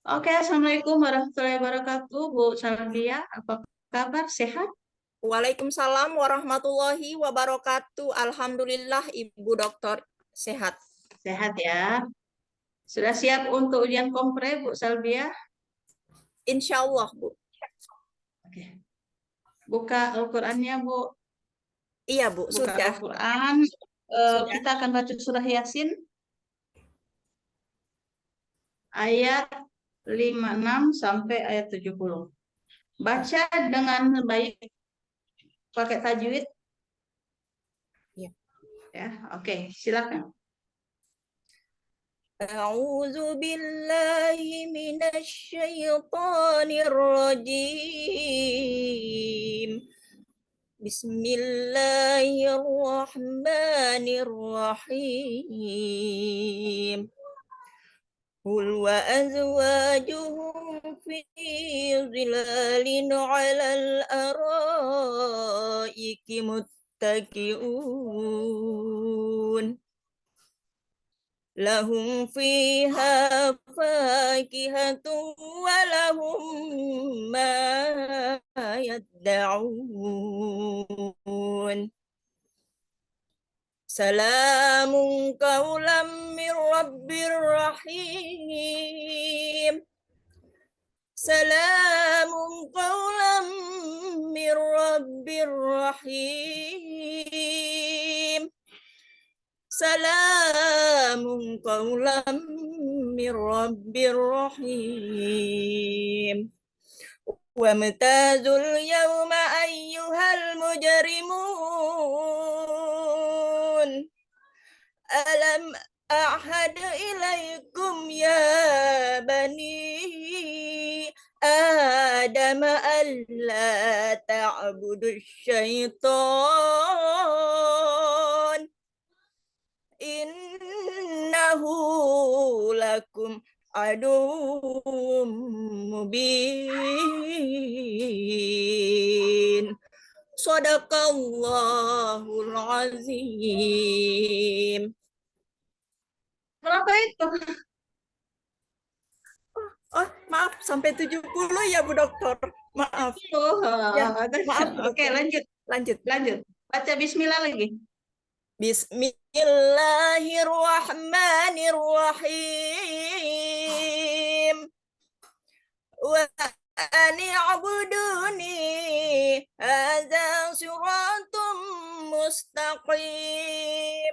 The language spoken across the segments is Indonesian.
Oke, Assalamualaikum warahmatullahi wabarakatuh, Bu Salvia. Apa kabar? Sehat? Waalaikumsalam warahmatullahi wabarakatuh. Alhamdulillah, Ibu Dokter sehat. Sehat ya. Sudah siap untuk ujian kompre, Bu Salvia? Insya Allah, Bu. Oke. Buka Al-Qur'annya, Bu. Iya, Bu, Buka sudah. Al-Qur'an. Sudah. Kita akan baca surah Yasin ayat 56 sampai ayat 70. Baca dengan baik pakai tajwid Ya. ya. Oke, silakan. أعوذ بالله من الشيطان الرجيم بسم الله الرحمن الرحيم قل وأزواجهم في ظلال على الأرائك متكئون لهم فيها فاكهة ولهم ما يدعون سلام قولا من رب رحيم سلام قولا من رب رحيم سلام قولا من رب رحيم وامتازوا اليوم أيها المجرمون ألم أعهد إليكم يا بني آدم ألا تعبدوا الشيطان إنه لكم عدو مبين صدق الله العظيم. Berapa itu? Oh, maaf, sampai 70 ya, Bu Dokter. Maaf. Oh, Ya, maaf, Bu oke, Dokter. lanjut. Lanjut. Lanjut. Baca bismillah lagi. Bismillahirrahmanirrahim. Wa ani abuduni hadza siratum mustaqim.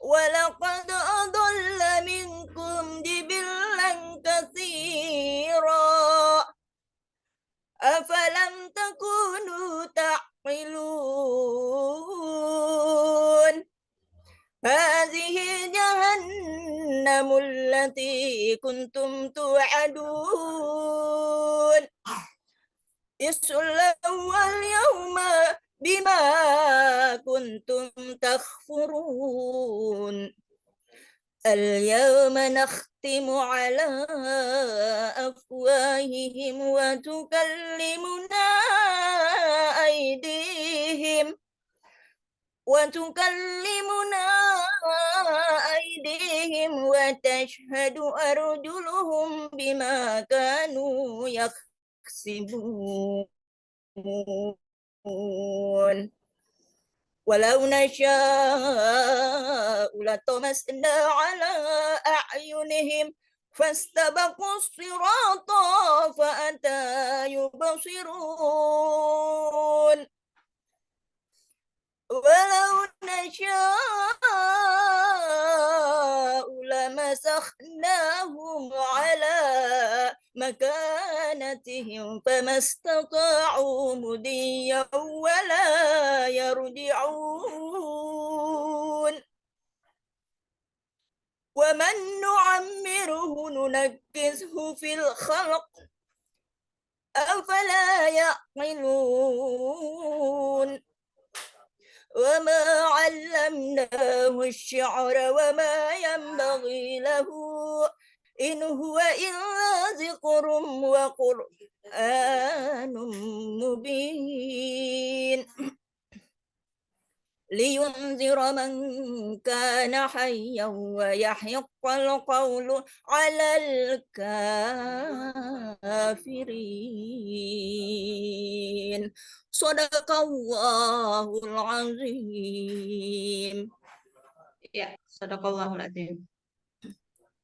ولقد أضل منكم جبلا كثيرا أفلم تكونوا تعقلون هذه جهنم التي كنتم توعدون اصلوا اليوم بما كنتم تكفرون اليوم نختم على أفواههم وتكلمنا أيديهم وتشهد أرجلهم بما كانوا يكسبون ولو نشاء لطمسنا على أعينهم فاستبقوا الصراط فأتى يبصرون ولو نشاء لمسخناهم على مكانتهم فما استطاعوا مضيا ولا يرجعون ومن نعمره ننكسه في الخلق أفلا يعقلون وما علمناه الشعر وما ينبغي له إن هو إلا ذكر وقرآن مبين لينذر من كان حيا ويحق القول على الكافرين. صدق الله العظيم. Ya, sadaqallahul adzim.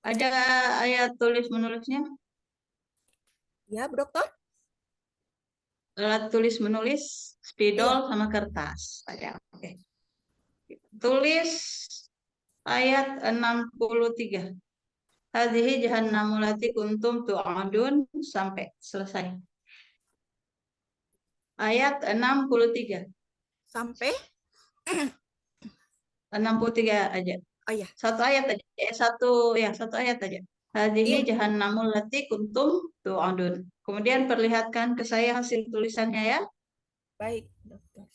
Ada ayat tulis menulisnya? Ya, Bu Dokter? Alat tulis menulis, spidol Iya, sama kertas. Ada. Oke. Tulis ayat 63. Hadhihi jahannamu lati kuntum tu'adun sampai selesai. Ayat 63. sampai 63 aja. oh ya. Satu ayat aja. Satu ayat aja. Hadhihi Iya, jahannamul lati kuntum tu'adun. Kemudian perlihatkan ke saya hasil tulisannya ya. baik, Dokter.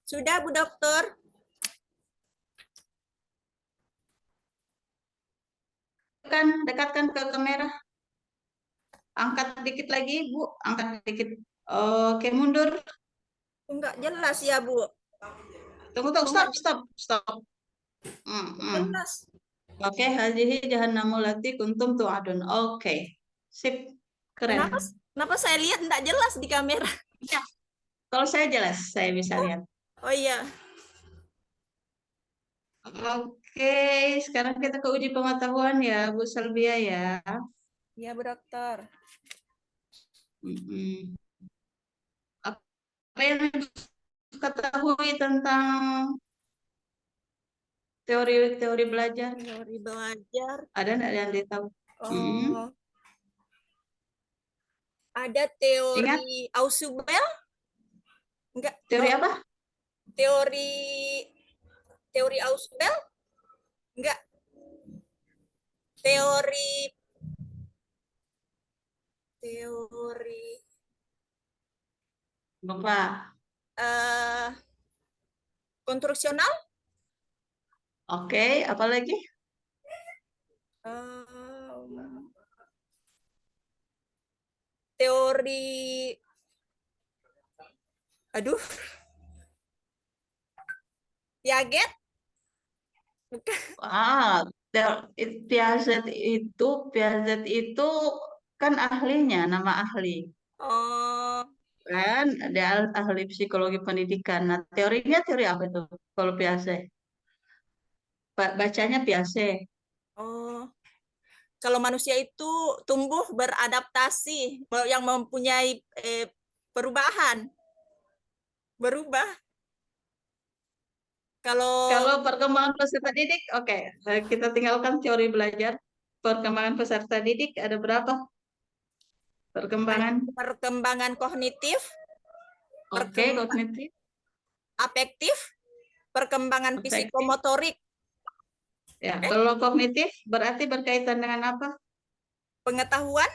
Sudah, Bu Dokter? Dekatkan ke kamera. Angkat dikit lagi, Bu. Angkat dikit. Oke, mundur. Enggak jelas ya, Bu. Tunggu, tunggu. Enggak Stop, stop, stop. Mm-mm. jelas. Oke, hadhihi jahannamul lati kuntum tu'adun. Oke. Sip. Keren. Kenapa saya lihat enggak jelas di kamera? Ya, kalau saya jelas, saya bisa lihat. Oh iya. Oke, sekarang kita ke uji pengetahuan ya, Bu Selvia ya. Iya, Bu Dokter. Mm-mm. Apa yang ketahui tentang teori-teori belajar? Teori belajar. Ada nggak yang ditahu? Oh, ada Ingat teori Ausubel? Enggak, teori apa? teori teori Ausubel? Enggak, teori teori Lupa. eh konstruksional? Oke, apa lagi? Eh, teori aduh, Piaget? Bukan. Ah, Piaget itu kan ahlinya, nama ahli. Oh, Kan ada ahli psikologi pendidikan. Nah, teorinya teori apa itu? Kalau Piaget, bacanya Piaget. oh. Kalau manusia itu tumbuh beradaptasi, yang mempunyai perubahan, berubah. Kalau Kalau perkembangan peserta didik, oke, kita tinggalkan teori belajar. Perkembangan peserta didik ada berapa perkembangan? perkembangan kognitif, Oke, perkembangan kognitif, afektif, perkembangan afektif. psikomotorik. Ya, kalau kognitif berarti berkaitan dengan apa? pengetahuan,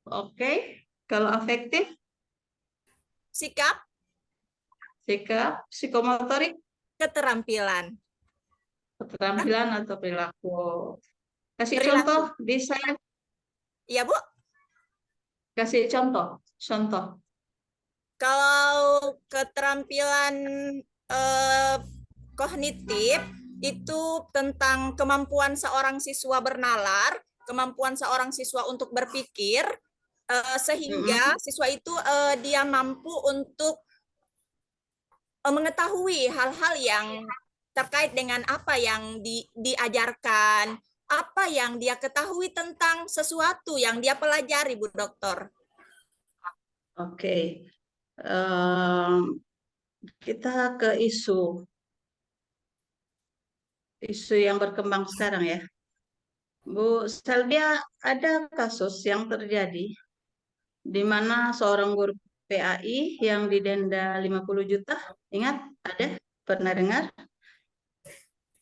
Oke. Kalau afektif, sikap, sikap, psikomotorik, keterampilan, Hah? keterampilan atau perilaku. Kasih contoh, Perilaku. desain, Iya, Bu. kasih contoh, contoh. Kalau keterampilan eh, kognitif itu tentang kemampuan seorang siswa bernalar, kemampuan seorang siswa untuk berpikir, sehingga Mm-mm. siswa itu dia mampu untuk mengetahui hal-hal yang terkait dengan apa yang diajarkan, apa yang dia ketahui tentang sesuatu yang dia pelajari, Bu Dokter. Oke. Em, kita ke isu yang berkembang sekarang ya. Bu Selvia, ada kasus yang terjadi di mana seorang guru PAI yang didenda 50 juta, ingat? Ada? Pernah dengar?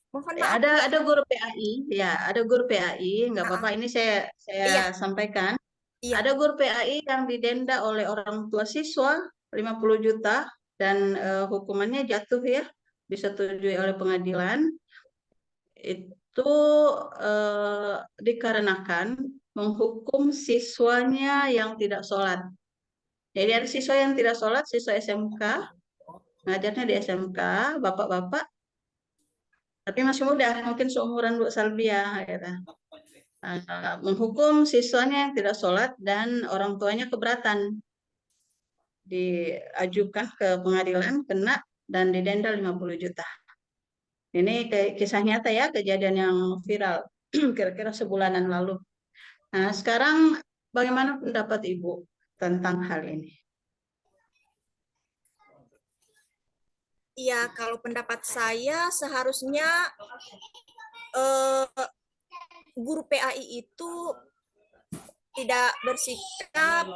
Mohon Ya, maaf, ada guru PAI, ya, ada guru PAI, nggak ah, apa-apa, ini saya iya, sampaikan. iya. Ada guru PAI yang didenda oleh orang tua siswa 50 juta dan hukumannya jatuh ya, disetujui oleh pengadilan. Itu dikarenakan menghukum siswanya yang tidak sholat. Jadi ada siswa yang tidak sholat, siswa SMK, ngajarnya di SMK, bapak-bapak, tapi masih muda, mungkin seumuran Bu Salbia, gitu. Menghukum siswanya yang tidak sholat dan orang tuanya keberatan, diajukan ke pengadilan, kena dan didenda 50 juta. Ini kisah nyata ya, kejadian yang viral kira-kira sebulanan lalu. Nah, sekarang bagaimana pendapat Ibu tentang hal ini? Iya, kalau pendapat saya seharusnya eh, guru PAI itu tidak bersikap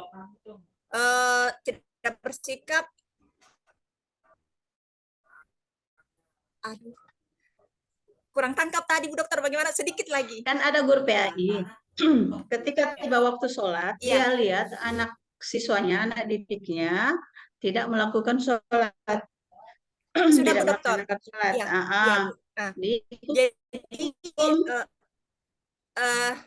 tidak bersikap aduh, kurang tangkap tadi Bu Dokter, bagaimana sedikit lagi. Kan ada guru PAI, ketika tiba waktu sholat, Iya, dia lihat anak siswanya, anak didiknya tidak melakukan sholat, sudah tidak Bu Dokter. melaksanakan sholat. Iya, iya Bu. Nah, jadi Dihukum.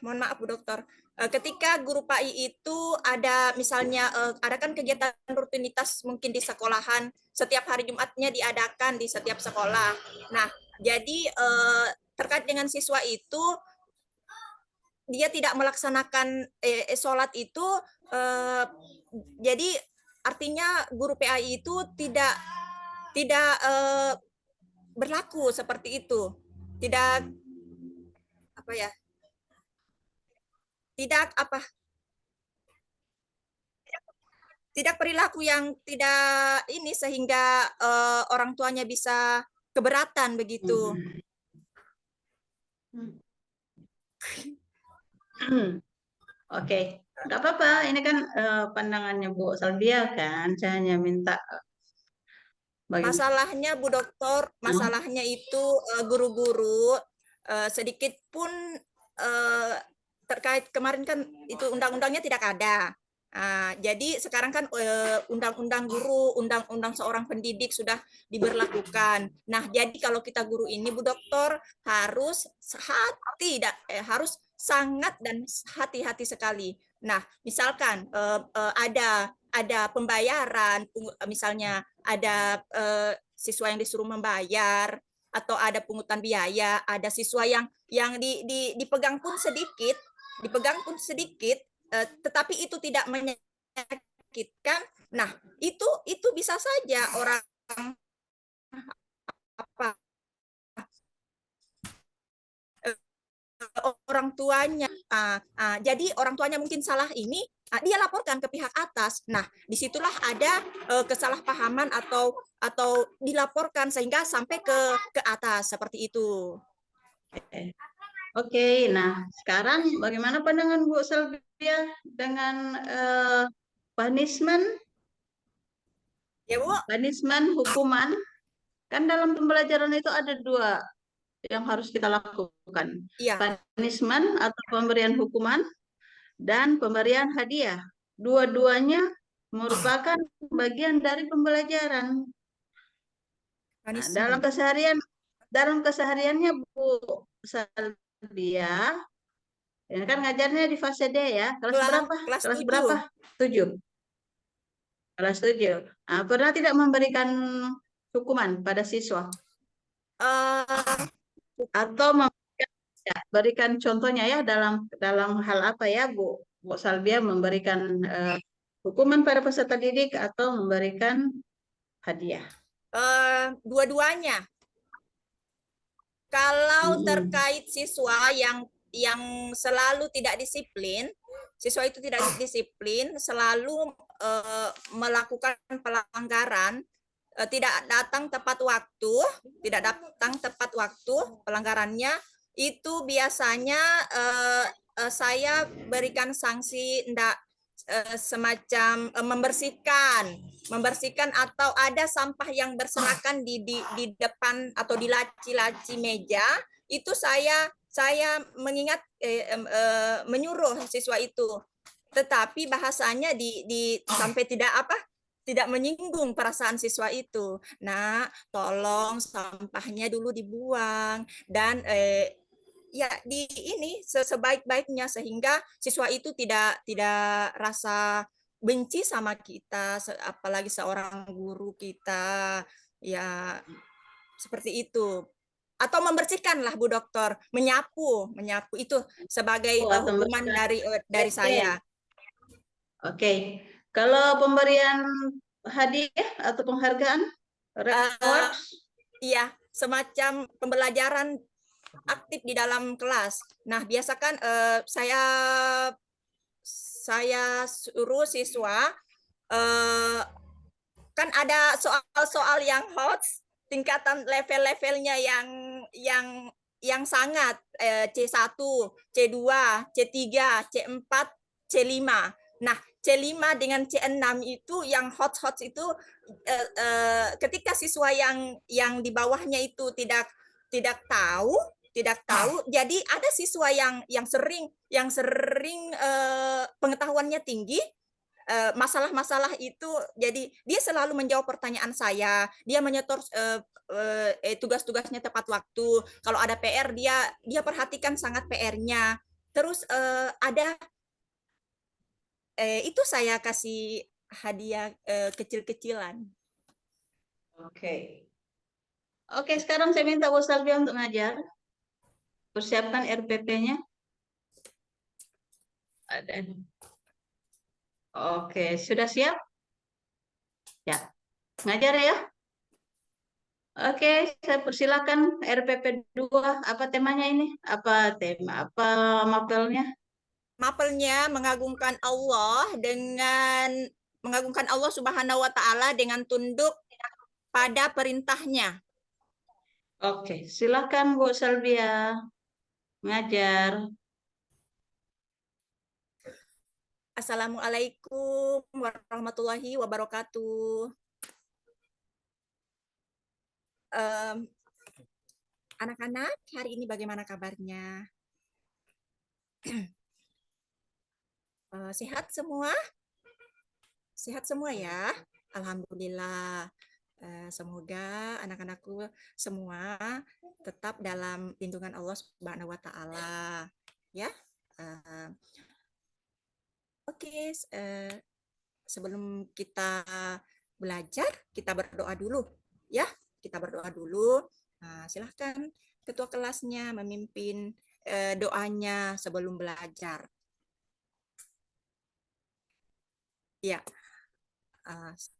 mohon maaf Bu Dokter. Ketika guru PAI itu ada misalnya ada kan kegiatan rutinitas mungkin di sekolahan, setiap hari Jumatnya diadakan di setiap sekolah. Nah, jadi terkait dengan siswa itu dia tidak melaksanakan sholat itu, eh, jadi artinya guru PAI itu tidak berlaku seperti itu, tidak apa ya, tidak apa, tidak perilaku yang tidak ini sehingga orang tuanya bisa keberatan begitu. Oke, nggak apa-apa. Ini kan pandangannya Bu Salbia kan. Saya hanya minta bagaimana. Masalahnya Bu Dokter, masalahnya itu guru-guru sedikit pun terkait kemarin kan itu undang-undangnya tidak ada. Jadi sekarang kan undang-undang guru, undang-undang seorang pendidik sudah diberlakukan. Nah, jadi kalau kita guru ini Bu Dokter harus harus sangat dan hati-hati sekali. Nah, misalkan ada pembayaran, misalnya ada siswa yang disuruh membayar atau ada pungutan biaya, ada siswa yang dipegang pun sedikit, tetapi itu tidak menyakitkan. Nah, itu bisa saja orang apa orang tuanya. Jadi orang tuanya mungkin salah ini, dia laporkan ke pihak atas. Nah, disitulah ada kesalahpahaman atau dilaporkan sehingga sampai ke atas seperti itu. Oke, nah sekarang bagaimana pandangan Bu Salbia dengan punishment, Ya Bu, hukuman? Kan dalam pembelajaran itu ada dua yang harus kita lakukan. iya, Punishment atau pemberian hukuman dan pemberian hadiah. Dua-duanya merupakan bagian dari pembelajaran. Nah, Mekanisme. dalam kesehariannya Bu Salbia, ya kan ngajarnya di fase D ya. Kelas berapa? Kelas Kelas 7. berapa? 7. Kelas 7. Nah, pernah tidak memberikan hukuman pada siswa Eh, atau ya, berikan contohnya ya dalam dalam hal apa ya Bu Salbia memberikan hukuman pada peserta didik atau memberikan hadiah. dua-duanya. Kalau Mm-mm. terkait siswa yang selalu tidak disiplin, siswa itu tidak disiplin, selalu melakukan pelanggaran, tidak datang tepat waktu, pelanggarannya itu biasanya saya berikan sanksi enggak semacam membersihkan atau ada sampah yang berserakan di depan atau di laci-laci meja, itu saya mengingat menyuruh siswa itu, tetapi bahasanya di sampai tidak menyinggung perasaan siswa itu. Nah, tolong sampahnya dulu dibuang dan ya di ini sebaik-baiknya sehingga siswa itu tidak rasa benci sama kita, apalagi seorang guru kita, ya seperti itu. Atau membersihkan lah Bu Dokter, menyapu itu sebagai Atau hukuman memberikan dari saya. Oke. Kalau pemberian hadiah atau penghargaan, Uh, rewards, iya, semacam pembelajaran aktif di dalam kelas. Nah, biasakan saya suruh siswa eh, kan ada soal-soal yang hot, tingkatan level-levelnya yang yang sangat C1, C2, C3, C4, C5. Nah, C5 dengan C6 itu yang hot itu ketika siswa yang di bawahnya itu tidak tahu, jadi ada siswa yang sering pengetahuannya tinggi, masalah-masalah itu, jadi dia selalu menjawab pertanyaan saya, dia menyetor tugas-tugasnya tepat waktu, kalau ada PR dia perhatikan sangat PR-nya, terus ada itu saya kasih hadiah kecil-kecilan. oke. Oke, sekarang saya minta Bu Salvia untuk ngajar. Persiapkan RPP-nya. Ada. Oke, sudah siap? Ya, ngajar ya. Oke, saya persilakan RPP 2. Apa temanya ini? Apa mapelnya? Mapelnya mengagungkan Allah Subhanahu wa taala dengan tunduk pada perintahnya. Oke, silakan Bu Salvia ngajar. Assalamualaikum warahmatullahi wabarakatuh. Anak-anak, hari ini bagaimana kabarnya? Sehat semua? Sehat semua ya? Alhamdulillah. Semoga anak-anakku semua tetap dalam lindungan Allah Subhanahu wa taala. Ya. Oke, sebelum kita belajar, kita berdoa dulu ya. Kita berdoa dulu. Nah, silahkan ketua kelasnya memimpin doanya sebelum belajar. Ya,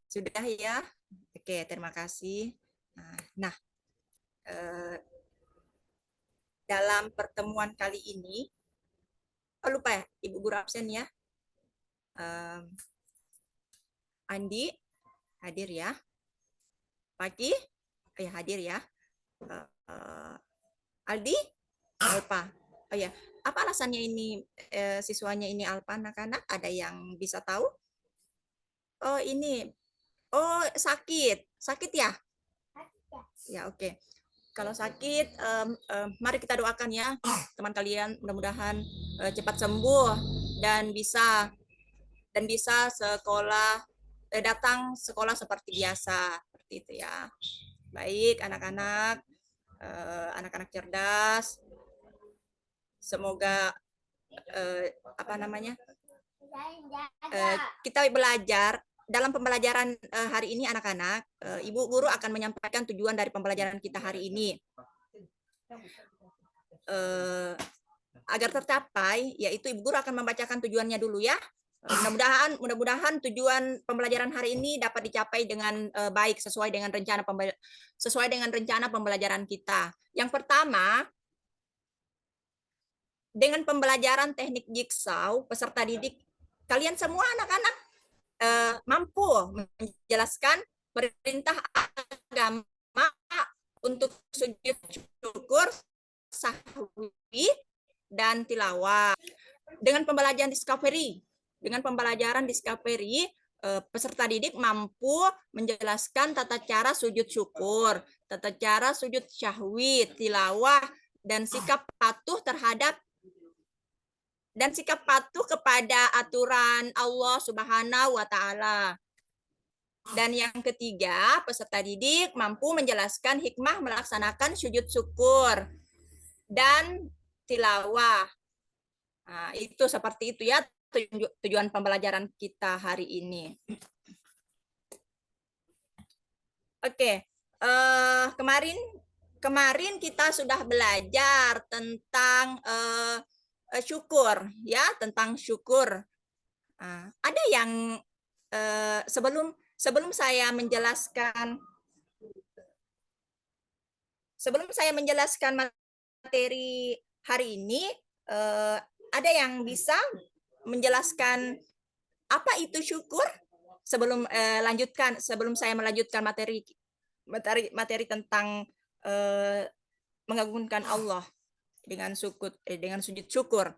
sudah ya. Oke, terima kasih. Nah, dalam pertemuan kali ini, lupa ya, Ibu Guru absen ya. Andi hadir ya. Pagi, ya hadir ya. Aldi, Alpa. Oh ya, apa alasannya ini siswanya ini Alpa, anak-anak? Ada yang bisa tahu? Oh ini, oh sakit ya? Ya oke. Kalau sakit, mari kita doakan ya teman kalian, mudah-mudahan cepat sembuh dan bisa sekolah datang sekolah seperti biasa, seperti itu ya. Baik anak-anak, anak-anak cerdas, semoga kita belajar dalam pembelajaran hari ini anak-anak. Ibu guru akan menyampaikan tujuan dari pembelajaran kita hari ini. Agar tercapai, yaitu ibu guru akan membacakan tujuannya dulu ya. Mudah-mudahan tujuan pembelajaran hari ini dapat dicapai dengan baik sesuai dengan rencana pembelajaran kita. Yang pertama, dengan pembelajaran teknik jigsaw, peserta didik kalian semua anak-anak mampu menjelaskan perintah agama untuk sujud syukur, sahwi, dan tilawah. Dengan pembelajaran discovery, peserta didik mampu menjelaskan tata cara sujud syukur, tata cara sujud syahwi, tilawah, dan sikap patuh kepada aturan Allah Subhanahu wa Ta'ala. Dan yang ketiga, peserta didik mampu menjelaskan hikmah melaksanakan sujud syukur dan tilawah. Nah, itu seperti itu ya tujuan pembelajaran kita hari ini. Oke, kemarin kita sudah belajar tentang syukur, ya, tentang syukur. Ada yang sebelum saya menjelaskan materi hari ini, ada yang bisa menjelaskan apa itu syukur sebelum saya melanjutkan materi tentang mengagungkan Allah dengan sujud syukur.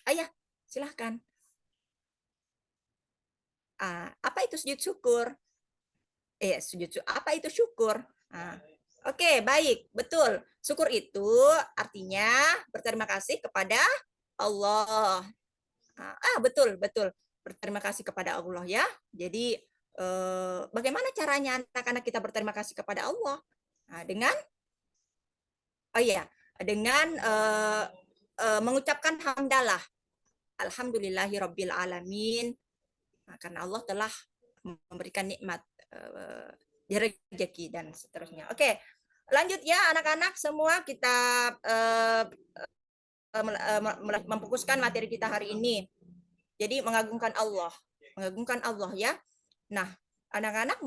Ayah, silahkan. Apa itu sujud syukur? Apa itu syukur? Oke, baik, betul. Syukur itu artinya berterima kasih kepada Allah. Betul. Berterima kasih kepada Allah ya. Jadi bagaimana caranya anak-anak kita berterima kasih kepada Allah? Dengan mengucapkan hamdalah. Alhamdulillahirabbil alamin. Karena Allah telah memberikan nikmat rezeki dan seterusnya. Oke, lanjut ya anak-anak semua, kita memfokuskan materi kita hari ini. Jadi mengagungkan Allah ya. Nah, anak-anak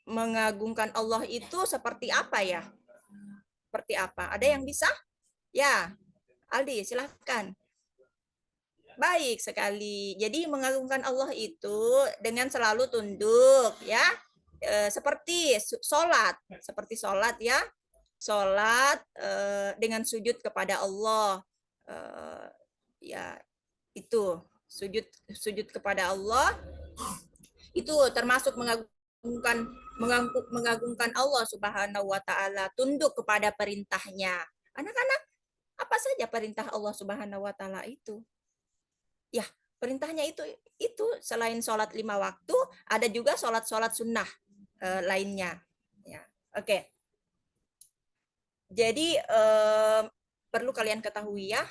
mengagungkan Allah itu seperti apa ya? Seperti apa? Ada yang bisa? Ya, Aldi, silahkan. Baik sekali. Jadi mengagungkan Allah itu dengan selalu tunduk ya. Seperti sholat ya. Sholat dengan sujud kepada Allah. Ya, itu sujud kepada Allah itu termasuk mengagungkan Allah Subhanahu wa Ta'ala, tunduk kepada perintahnya. Anak-anak, apa saja perintah Allah Subhanahu wa Ta'ala itu? Ya, perintahnya itu selain sholat 5 waktu, ada juga sholat sunnah lainnya. Ya, oke. Jadi perlu kalian ketahui ya,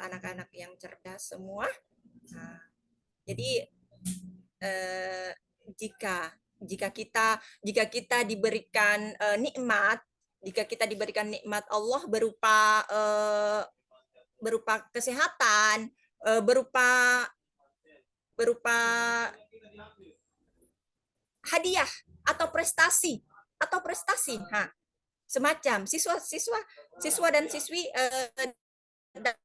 anak-anak yang cerdas semua. Nah, jadi jika kita diberikan nikmat, Allah berupa kesehatan, berupa hadiah atau prestasi, semacam siswa dan siswi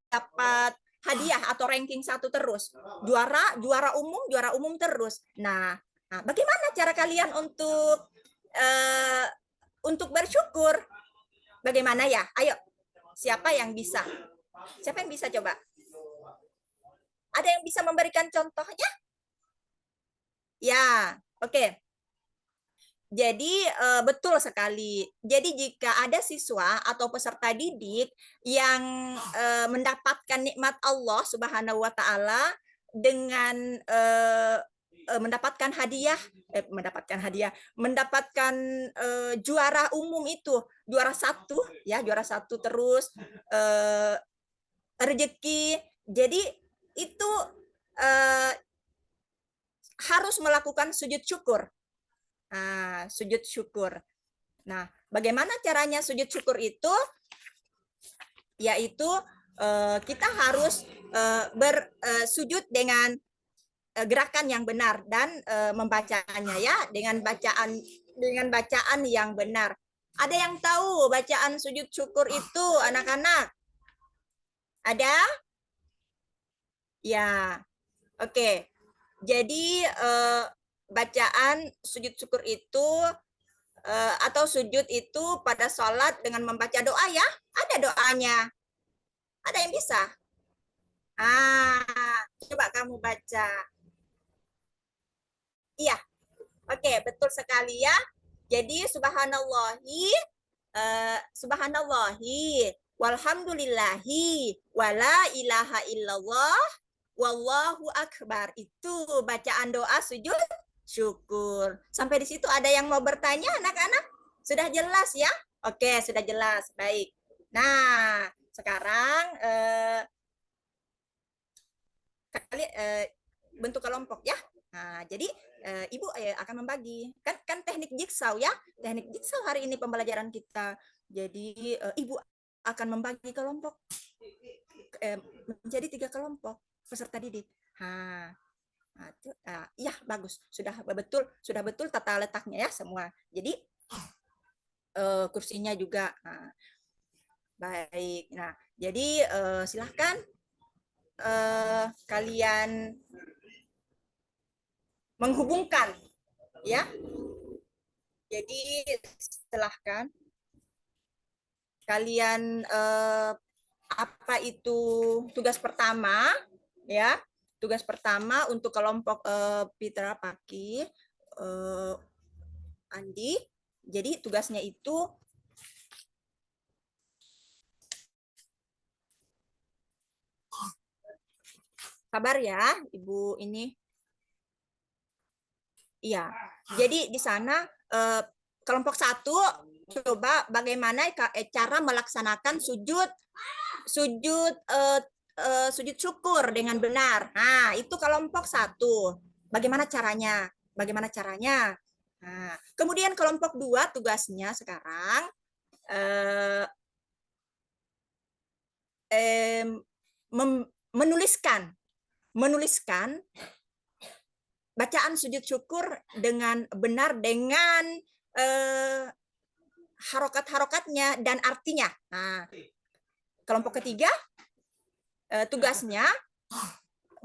dapat hadiah atau ranking 1 terus, juara umum terus. Nah, bagaimana cara kalian untuk bersyukur? Bagaimana ya? Ayo, siapa yang bisa coba? Ada yang bisa memberikan contohnya? Ya, oke. Jadi betul sekali. Jadi jika ada siswa atau peserta didik yang mendapatkan nikmat Allah Subhanahu wa taala dengan mendapatkan juara umum itu, juara satu ya, juara satu terus rezeki. Jadi itu harus melakukan sujud syukur. Sujud syukur. Nah, bagaimana caranya sujud syukur itu? Yaitu kita harus bersujud dengan gerakan yang benar dan membacanya ya dengan bacaan yang benar. Ada yang tahu bacaan sujud syukur itu, anak-anak? Ada? Ya. Oke. Jadi bacaan sujud syukur itu atau sujud itu pada sholat dengan membaca doa ya. Ada doanya. Ada yang bisa? Coba kamu baca. Iya. Oke, betul sekali ya. Jadi subhanallahi walhamdulillahi wala ilaha illallah wallahu akbar. Itu bacaan doa sujud syukur. Sampai di situ ada yang mau bertanya, anak-anak? Sudah jelas ya? Oke, sudah jelas. Baik. Nah, sekarang bentuk kelompok ya. Nah, jadi Ibu akan membagi. Kan teknik jigsaw ya. Teknik jigsaw hari ini pembelajaran kita. Jadi Ibu akan membagi kelompok menjadi 3 kelompok peserta didik. Ya bagus, sudah betul tata letaknya ya semua. Jadi kursinya juga. Baik. Nah, jadi silahkan kalian menghubungkan ya. Jadi silahkan kalian apa itu tugas pertama ya. Tugas pertama untuk kelompok Pitra Paki Andi. Jadi tugasnya itu sabar ya, Ibu ini. Iya. Jadi di sana kelompok 1 coba bagaimana cara melaksanakan sujud syukur dengan benar. Nah, itu kelompok 1. Bagaimana caranya? Nah, kemudian kelompok 2 tugasnya sekarang menuliskan bacaan sujud syukur dengan benar dengan harokat-harokatnya dan artinya. Nah, kelompok ketiga tugasnya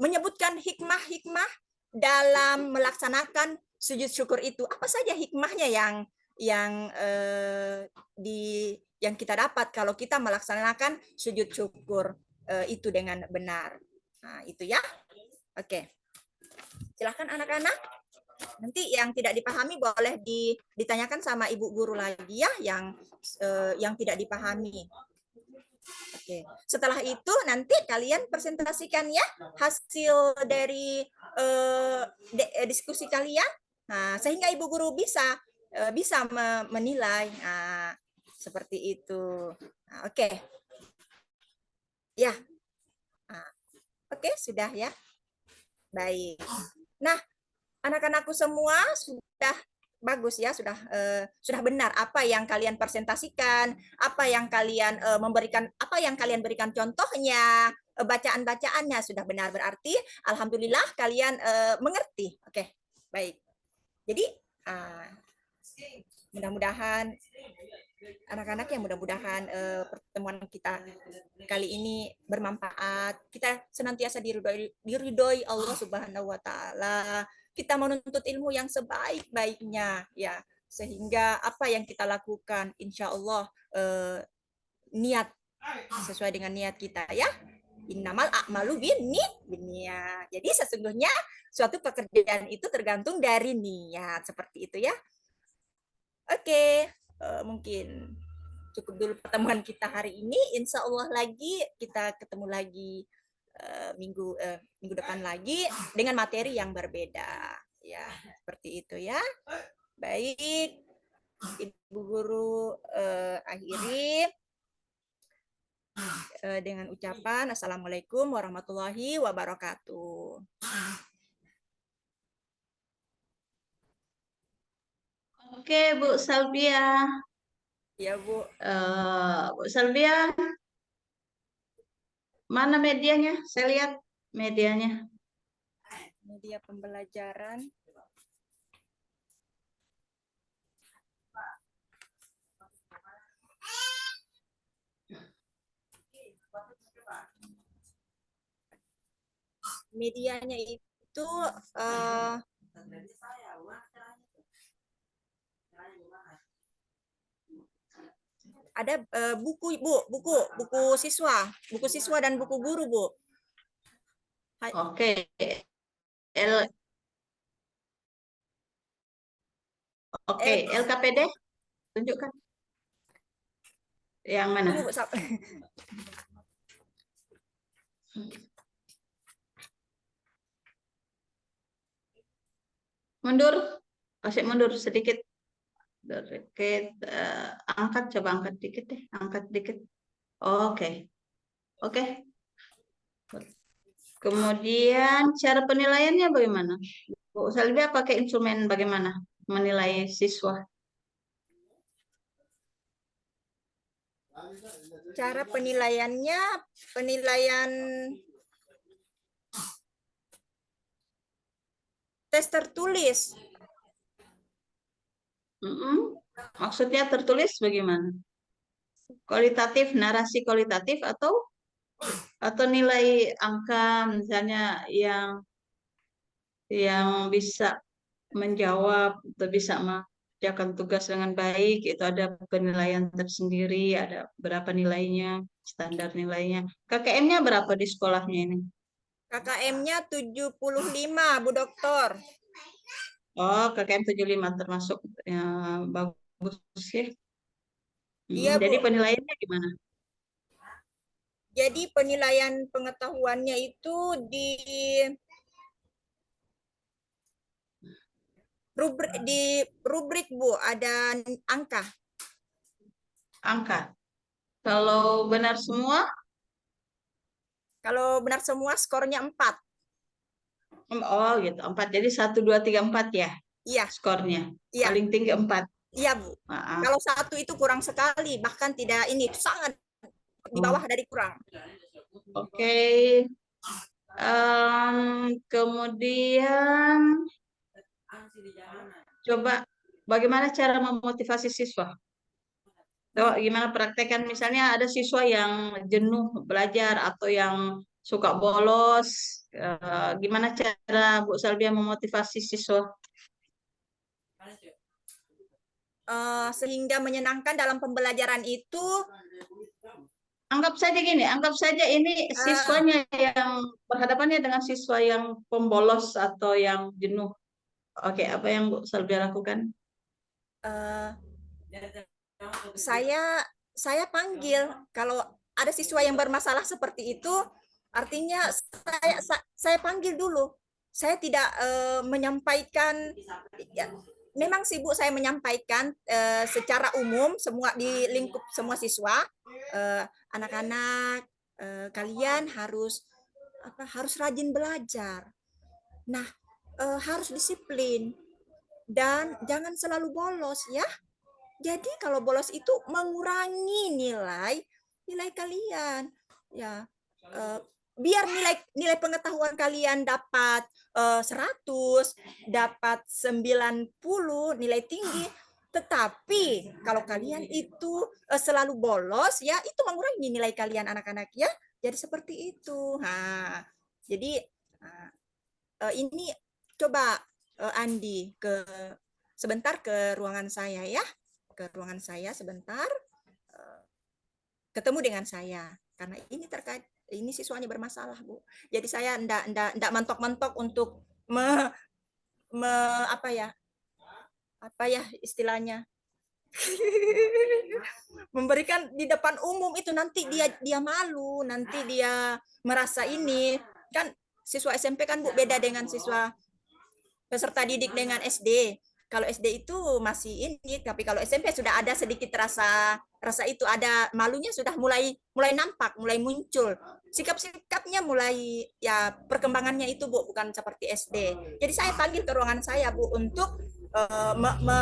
menyebutkan hikmah-hikmah dalam melaksanakan sujud syukur itu. Apa saja hikmahnya yang kita dapat kalau kita melaksanakan sujud syukur itu dengan benar. Nah, itu ya. Oke. Silahkan anak-anak. Nanti yang tidak dipahami boleh ditanyakan sama ibu guru lagi ya, yang tidak dipahami. Oke. Setelah itu nanti kalian presentasikan ya hasil dari diskusi kalian. Nah, sehingga ibu guru bisa menilai. Nah, seperti itu. Nah, oke. Ya. Nah, oke, sudah ya. Baik. Nah, anak-anakku semua sudah bagus ya, sudah benar apa yang kalian presentasikan, apa yang kalian berikan contohnya, bacaan-bacaannya sudah benar, berarti alhamdulillah kalian mengerti. Oke, baik. Jadi mudah-mudahan anak-anak yang mudah-mudahan pertemuan kita kali ini bermanfaat. Kita senantiasa diridhoi Allah Subhanahu wa taala. Kita menuntut ilmu yang sebaik-baiknya ya. Sehingga apa yang kita lakukan insya Allah niat sesuai dengan niat kita ya. Innamal a'malu binniyat. Jadi sesungguhnya suatu pekerjaan itu tergantung dari niat, seperti itu ya. Oke, mungkin cukup dulu pertemuan kita hari ini. Insya Allah lagi kita ketemu lagi minggu depan lagi dengan materi yang berbeda. Ya, seperti itu ya. Baik, Ibu Guru akhiri dengan ucapan Assalamualaikum warahmatullahi wabarakatuh. Oke, Bu Salvia. Ya, Bu. Bu Salvia, mana medianya? Saya lihat medianya. Media pembelajaran. Medianya itu ada buku buku siswa dan buku guru, Bu. Oke. L Oke, LKPD tunjukkan. Yang mana? Tunggu, Bu. Mundur. Kasih mundur sedikit. Sedikit. Angkat, coba angkat dikit deh. Angkat dikit. Oke. Oke. Kemudian cara penilaiannya bagaimana? Bu Salvia pakai instrumen bagaimana menilai siswa? Cara penilaiannya, penilaian tes tertulis. Maksudnya tertulis bagaimana? Kualitatif, narasi kualitatif atau nilai angka misalnya yang bisa menjawab atau bisa mengerjakan tugas dengan baik, itu ada penilaian tersendiri, ada berapa nilainya, standar nilainya. KKM-nya berapa di sekolahnya ini? KKM-nya 75, Bu Dokter. Oh, KKM 75 termasuk bagus ya. Iya, Bu. Jadi penilaiannya gimana? Jadi penilaian pengetahuannya itu di rubrik, Bu, ada angka. Angka. Kalau benar semua? Kalau benar semua skornya 4. Oh gitu, 4. Jadi 1, 2, 3, 4 ya Iya. skornya. Iya. Paling tinggi 4. Iya, Bu. Kalau 1 itu kurang sekali, bahkan tidak ini, sangat di bawah dari kurang. Oke. Kemudian coba bagaimana cara memotivasi siswa? Coba gimana praktekkan, misalnya ada siswa yang jenuh belajar atau yang suka bolos, gimana cara Bu Salvia memotivasi siswa? Sehingga menyenangkan dalam pembelajaran itu. Anggap saja gini, anggap saja ini siswanya yang berhadapannya dengan siswa yang pembolos atau yang jenuh. Oke, apa yang Bu Salvia lakukan? Saya panggil, kalau ada siswa yang bermasalah seperti itu, artinya saya panggil dulu. Saya tidak menyampaikan, ya, memang sih Bu, saya menyampaikan secara umum semua di lingkup semua siswa, anak-anak kalian harus rajin belajar. Nah, harus disiplin dan jangan selalu bolos ya. Jadi kalau bolos itu mengurangi nilai kalian. Ya, biar nilai pengetahuan kalian dapat 100, dapat 90, nilai tinggi. Tetapi kalau kalian itu selalu bolos, ya itu mengurangi nilai kalian anak-anak ya. Jadi seperti itu. Nah, jadi ini coba Andi sebentar ke ruangan saya ya. Ke ruangan saya sebentar, ketemu dengan saya karena ini terkait ini siswanya bermasalah, Bu. Jadi saya enggak mentok-mentok untuk apa ya istilahnya, Memberikan di depan umum itu nanti dia malu, nanti dia merasa ini kan siswa SMP kan Bu beda dengan siswa peserta didik dengan SD. Kalau SD itu masih ini, tapi kalau SMP sudah ada sedikit rasa itu ada malunya sudah mulai nampak, mulai muncul. Sikap-sikapnya mulai ya perkembangannya itu Bu bukan seperti SD. Jadi saya panggil ke ruangan saya Bu untuk uh, me, me,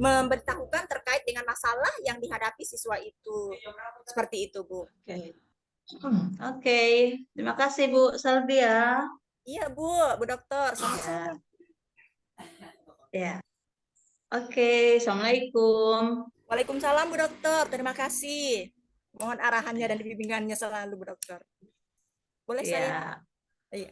memberitahukan terkait dengan masalah yang dihadapi siswa itu. Seperti itu Bu. Oke. Oke, terima kasih Bu Salvia. Iya Bu Dokter, sama-sama. Ya, ya. Oke, Assalamualaikum. Waalaikumsalam Bu Dokter, terima kasih. Mohon arahannya dan bimbingannya selalu Bu Dokter. Boleh saya? Ya. Iya.